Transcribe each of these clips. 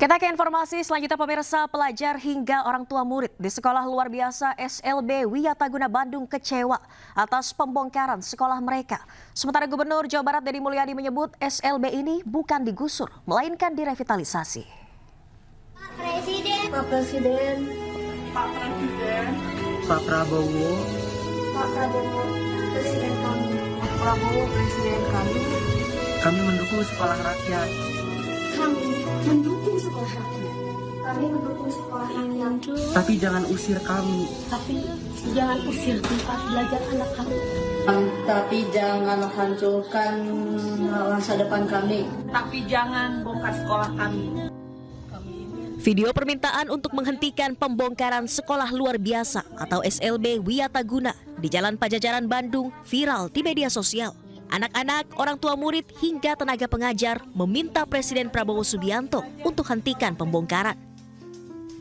Kita ke informasi selanjutnya pemirsa, pelajar hingga orang tua murid di sekolah luar biasa SLB Wiyataguna Bandung kecewa atas pembongkaran sekolah mereka. Sementara Gubernur Jawa Barat Deddy Mulyadi menyebut SLB ini bukan digusur, melainkan direvitalisasi. Pak Presiden, Pak Presiden, Pak Prabowo, Presiden kami, Pak Prabowo, Presiden kami mendukung sekolah rakyat. kami mendukung sekolah rakyat. Kami mendukung sekolah rakyat. Tapi jangan usir kami. Tapi jangan usir tempat belajar anak kami. Tapi jangan hancurkan masa depan kami. Tapi jangan bongkar sekolah kami. Video permintaan untuk menghentikan pembongkaran sekolah luar biasa atau SLB Wiyataguna di Jalan Pajajaran Bandung viral di media sosial. Anak-anak, orang tua murid hingga tenaga pengajar meminta Presiden Prabowo Subianto untuk hentikan pembongkaran.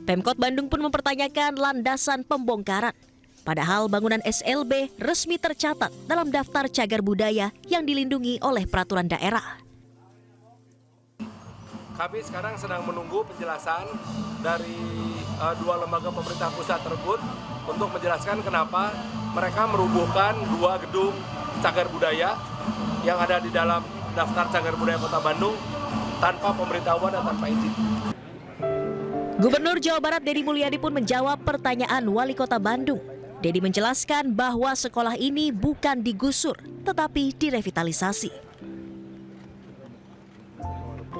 Pemkot Bandung pun mempertanyakan landasan pembongkaran. Padahal bangunan SLB resmi tercatat dalam daftar cagar budaya yang dilindungi oleh peraturan daerah. Kami sekarang sedang menunggu penjelasan dari dua lembaga pemerintah pusat tersebut untuk menjelaskan kenapa mereka merubuhkan dua gedung cagar budaya yang ada di dalam daftar cagar budaya Kota Bandung tanpa pemberitahuan dan tanpa izin. Gubernur Jawa Barat Deddy Mulyadi pun menjawab pertanyaan Wali Kota Bandung. Deddy menjelaskan bahwa sekolah ini bukan digusur, tetapi direvitalisasi.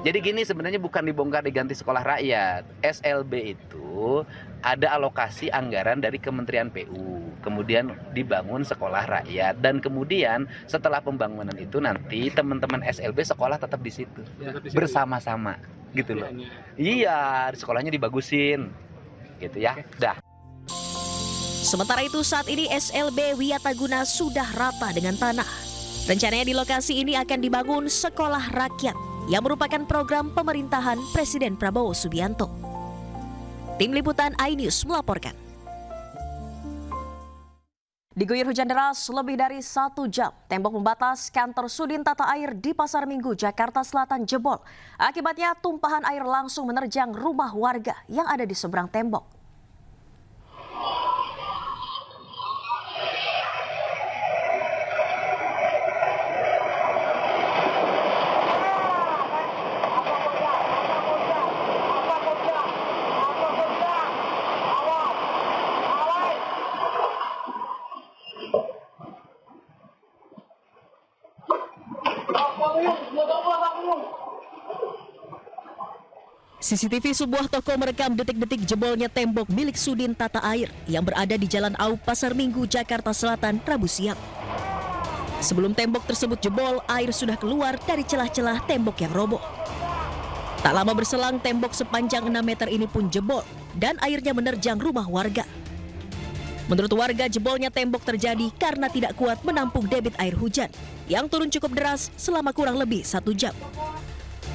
Jadi gini, sebenarnya bukan dibongkar diganti sekolah rakyat. SLB itu ada alokasi anggaran dari Kementerian PU. Kemudian dibangun sekolah rakyat. Dan kemudian setelah pembangunan itu nanti teman-teman SLB sekolah tetap di situ. Bersama-sama gitu loh. Iya, sekolahnya dibagusin. Gitu ya. Dah. Sementara itu saat ini SLB Wiyataguna sudah rata dengan tanah. Rencananya di lokasi ini akan dibangun sekolah rakyat yang merupakan program pemerintahan Presiden Prabowo Subianto. Tim Liputan iNews melaporkan. Diguyur hujan deras lebih dari 1 jam, tembok pembatas kantor Sudin Tata Air di Pasar Minggu, Jakarta Selatan jebol. Akibatnya tumpahan air langsung menerjang rumah warga yang ada di seberang tembok. CCTV sebuah toko merekam detik-detik jebolnya tembok milik Sudin Tata Air yang berada di Jalan Aup Pasar Minggu, Jakarta Selatan, Rabu siang. Sebelum tembok tersebut jebol, air sudah keluar dari celah-celah tembok yang roboh. Tak lama berselang, tembok sepanjang 6 meter ini pun jebol dan airnya menerjang rumah warga. Menurut warga, jebolnya tembok terjadi karena tidak kuat menampung debit air hujan yang turun cukup deras selama kurang lebih 1 jam.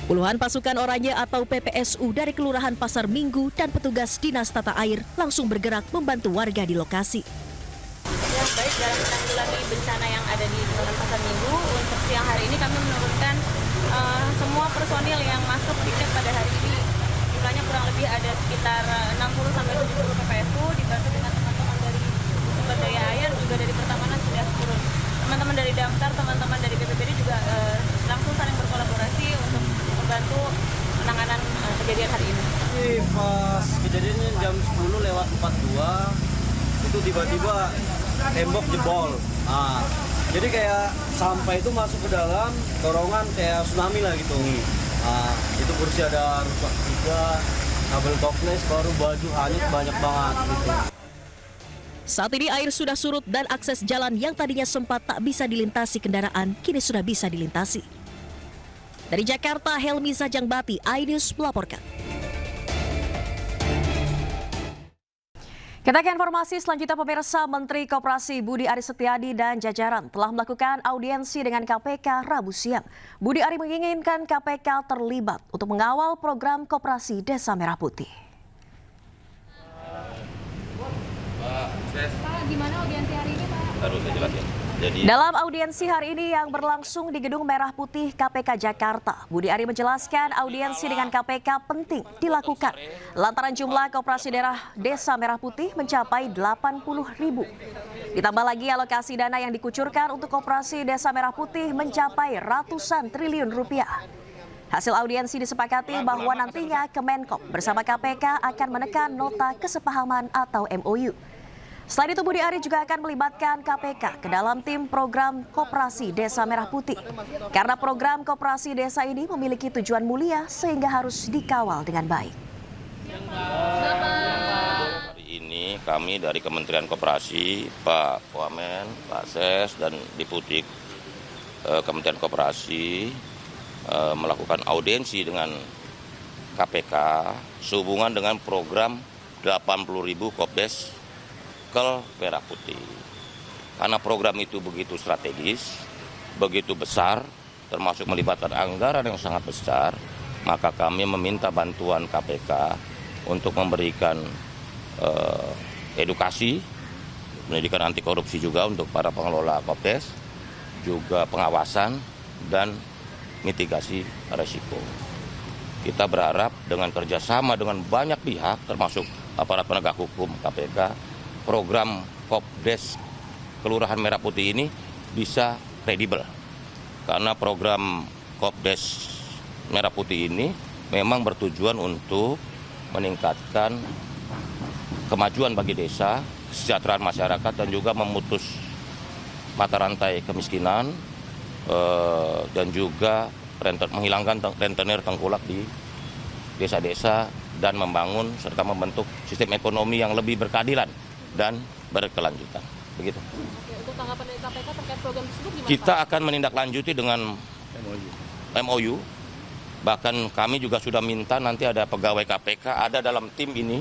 Puluhan pasukan oranye atau PPSU dari Kelurahan Pasar Minggu dan petugas Dinas Tata Air langsung bergerak membantu warga di lokasi. Ya, baik dalam menanggulangi bencana yang ada di Kelurahan Pasar Minggu, untuk siang hari ini kami menurunkan semua personil yang masuk piknik pada hari ini. Jumlahnya kurang lebih ada sekitar 60-70 PPSU dibantu dengan teman-teman dari sumber daya air, juga dari pertamanan sudah turun. Teman-teman dari Damkar, teman-teman dari BPBD juga langsung saling berkolaborasi untuk membantu penanganan kejadian hari ini. Pas kejadiannya jam 10:42 itu tiba-tiba tembok jebol. Jadi kayak sampah itu masuk ke dalam, dorongan kayak tsunami lah gitu. Itu kursi ada rusak juga, kabel toples, baru baju hanyut banyak banget gitu. Saat ini air sudah surut dan akses jalan yang tadinya sempat tak bisa dilintasi kendaraan kini sudah bisa dilintasi. Dari Jakarta, Helmi Sajangbati, iNews melaporkan. Kita ke informasi selanjutnya pemirsa, Menteri Koperasi Budi Aris Setiadi dan jajaran telah melakukan audiensi dengan KPK Rabu siang. Budi Aris menginginkan KPK terlibat untuk mengawal program Koperasi Desa Merah Putih. Pak, di mana audiensi hari ini, Pak? Harus saya jelasin. Dalam audiensi hari ini yang berlangsung di Gedung Merah Putih KPK Jakarta, Budi Ari menjelaskan audiensi dengan KPK penting dilakukan lantaran jumlah koperasi daerah Desa Merah Putih mencapai 80.000. Ditambah lagi alokasi dana yang dikucurkan untuk koperasi Desa Merah Putih mencapai ratusan triliun rupiah. Hasil audiensi disepakati bahwa nantinya Kemenkop bersama KPK akan menekan nota kesepahaman atau MOU. Selain itu, Budi Ari juga akan melibatkan KPK ke dalam tim program Koperasi Desa Merah Putih. Karena program Koperasi Desa ini memiliki tujuan mulia sehingga harus dikawal dengan baik. Hari ini kami dari Kementerian Koperasi, Pak Wamen, Pak Ses, dan Deputi Kementerian Koperasi melakukan audiensi dengan KPK sehubungan dengan program 80.000 Kopdes Merah Putih. Karena program itu begitu strategis, begitu besar, termasuk melibatkan anggaran yang sangat besar, maka kami meminta bantuan KPK untuk memberikan edukasi, pendidikan anti korupsi juga untuk para pengelola Kopdes, juga pengawasan dan mitigasi risiko. Kita berharap dengan kerjasama dengan banyak pihak, termasuk aparat penegak hukum KPK, program Kopdes Kelurahan Merah Putih ini bisa kredibel. Karena program Kopdes Merah Putih ini memang bertujuan untuk meningkatkan kemajuan bagi desa, kesejahteraan masyarakat, dan juga memutus mata rantai kemiskinan dan juga menghilangkan rentenir tengkulak di desa-desa dan membangun serta membentuk sistem ekonomi yang lebih berkeadilan dan berkelanjutan. Begitu. Untuk tanggapan dari KPK terkait program tersebut gimana? Kita akan menindaklanjuti dengan MOU. Bahkan kami juga sudah minta nanti ada pegawai KPK ada dalam tim ini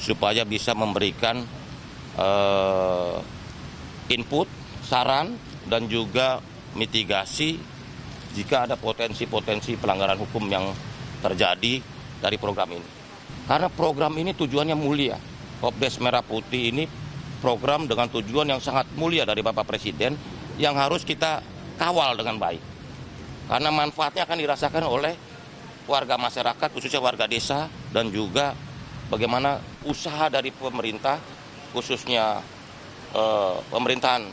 supaya bisa memberikan input, saran, dan juga mitigasi jika ada potensi-potensi pelanggaran hukum yang terjadi dari program ini. Karena program ini tujuannya mulia. Kopdes Merah Putih ini program dengan tujuan yang sangat mulia dari Bapak Presiden yang harus kita kawal dengan baik. Karena manfaatnya akan dirasakan oleh warga masyarakat, khususnya warga desa, dan juga bagaimana usaha dari pemerintah, khususnya pemerintahan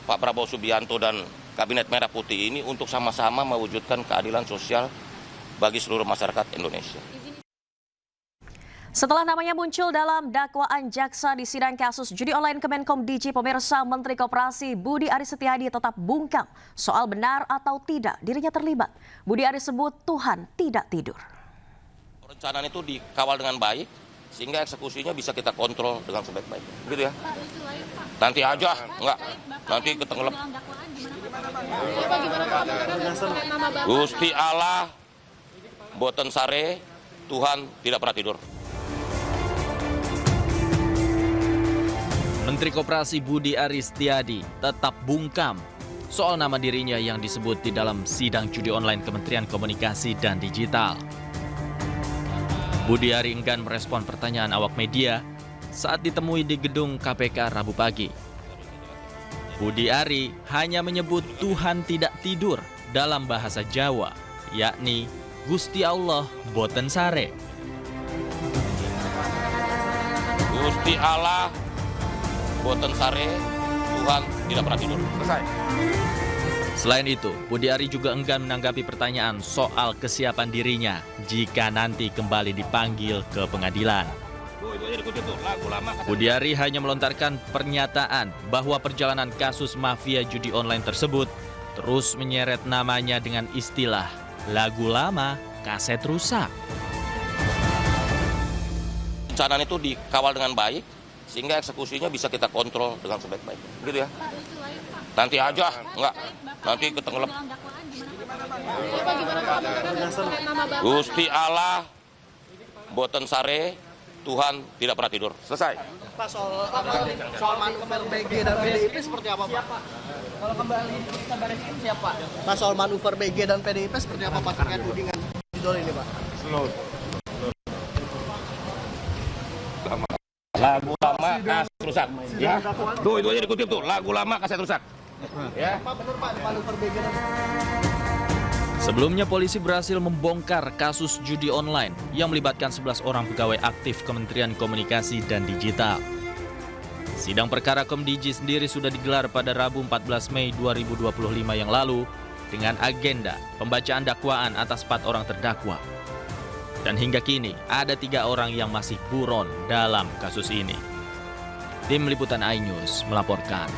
Pak Prabowo Subianto dan Kabinet Merah Putih ini untuk sama-sama mewujudkan keadilan sosial bagi seluruh masyarakat Indonesia. Setelah namanya muncul dalam dakwaan jaksa di sidang kasus judi online Kemenkom DG, pemirsa, Menteri Koperasi Budi Ari Setiadi tetap bungkam soal benar atau tidak dirinya terlibat. Budi Ari sebut Tuhan tidak tidur. Perencanaan itu dikawal dengan baik sehingga eksekusinya bisa kita kontrol dengan sebaik-baiknya. Begitu ya? Nanti aja, enggak. Nanti ketenggelam. Gusti Allah, boten sare, Tuhan tidak pernah tidur. Menteri Koperasi Budi Ari Setiadi tetap bungkam soal nama dirinya yang disebut di dalam sidang judi online Kementerian Komunikasi dan Digital. Budi Ari enggan merespon pertanyaan awak media saat ditemui di gedung KPK Rabu pagi. Budi Ari hanya menyebut Tuhan tidak tidur dalam bahasa Jawa, yakni Gusti Allah boten sare. Gusti Allah boten sare, Tuhan tidak pernah tidur. Selesai. Selain itu, Budi Ari juga enggan menanggapi pertanyaan soal kesiapan dirinya jika nanti kembali dipanggil ke pengadilan. Budi Ari hanya melontarkan pernyataan bahwa perjalanan kasus mafia judi online tersebut terus menyeret namanya dengan istilah lagu lama, kaset rusak. Perencanaan itu dikawal dengan baik sehingga eksekusinya bisa kita kontrol dengan sebaik-baiknya. Begitu ya? Nanti aja, enggak. Nanti ketenggelam. Gusti Allah boten sare, Tuhan tidak pernah tidur. Selesai. Pak, soal manuver BG dan PDIP seperti apa, Pak? Kalau kembali kita barisin siapa? Pak, soal manuver BG dan PDIP seperti apa, Pak, terkait tudingan idol ini, Pak? Lagu lama kaset rusak. Ya. Tuh itu aja dikutip tuh, lagu lama kaset rusak. Ya. Pak, benar Pak, manuver BG dan Sebelumnya polisi berhasil membongkar kasus judi online yang melibatkan 11 orang pegawai aktif Kementerian Komunikasi dan Digital. Sidang perkara Komdiji sendiri sudah digelar pada Rabu 14 Mei 2025 yang lalu dengan agenda pembacaan dakwaan atas 4 orang terdakwa. Dan hingga kini ada 3 orang yang masih buron dalam kasus ini. Tim Liputan iNews melaporkan.